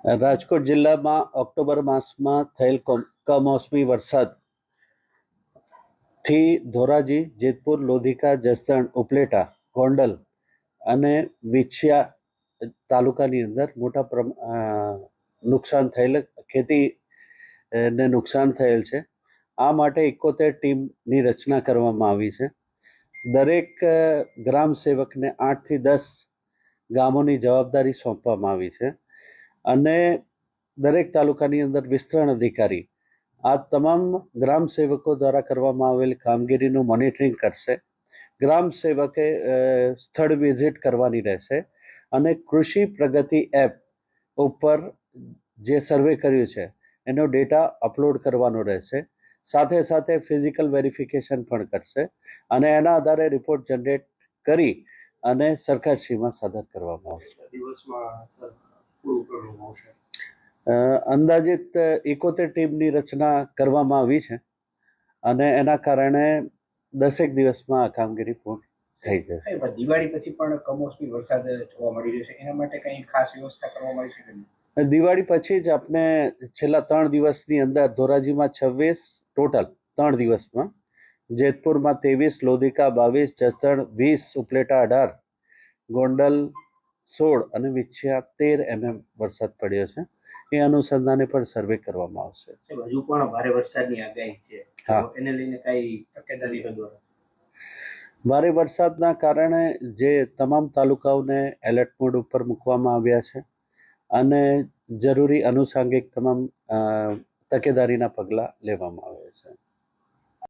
રાજકોટ જિલ્લામાં ઓક્ટોબર માસમાં થયેલ કમોસમી વરસાદથી ધોરાજી, જેતપુર, લોધિકા, જસદણ, ઉપલેટા, ગોંડલ અને વિછિયા તાલુકાની અંદર મોટા નુકસાન થયેલ, ખેતીને નુકસાન થયેલ છે. આ માટે 71 ટીમની રચના કરવામાં આવી છે. દરેક ગ્રામ સેવકને 8 થી 10 ગામોની જવાબદારી સોંપવામાં આવી છે અને દરેક તાલુકાની અંદર વિસ્તરણ અધિકારી આ તમામ ગ્રામ સેવકો દ્વારા કરવામાં આવેલ કામગીરીનું મોનિટરિંગ કરશે. ગ્રામ સેવકે સ્થળ વિઝિટ કરવાની રહેશે અને કૃષિ પ્રગતિ એપ ઉપર જે સર્વે કર્યું છે એનો ડેટા અપલોડ કરવાનો રહેશે. સાથે સાથે ફિઝિકલ વેરિફિકેશન પણ કરશે અને એના આધારે રિપોર્ટ જનરેટ કરી અને સરકારશ્રીમાં સાદર કરવામાં આવશે. અંદાજિત 71 ટીમની રચના કરવામાં આવી છે અને એના કારણે 10 દિવસમાં આ કામગીરી પૂર્ણ થઈ જશે. દિવાળી પછી પણ કમોસમી વરસાદ જોવા મળી રહ્યો છે, એના માટે કંઈ ખાસ વ્યવસ્થા કરવામાં આવી છે? દિવાળી પછી જ આપણે છેલ્લા 3 દિવસની અંદર ધોરાજીમાં 26 ટોટલ 3 દિવસમાં, જેતપુરમાં 23, લોધિકા 22, જસદણ 20, ઉપલેટા 18, ગોંડલ 16 અને વિછિયા 13 mm વરસાદ પડ્યો છે. એ અનુસંધાને પણ સર્વે કરવામાં આવશે. હજુ પણ ભારે વરસાદની આગાહી છે, એને લઈને કઈ તકેદારી દ્વારા? ભારે વરસાદના કારણે જે તમામ તાલુકાઓને એલર્ટ મોડ ઉપર મૂકવામાં આવ્યા છે અને જરૂરી આનુષંગિક તમામ તકેદારીના પગલાં લેવામાં આવ્યા છે.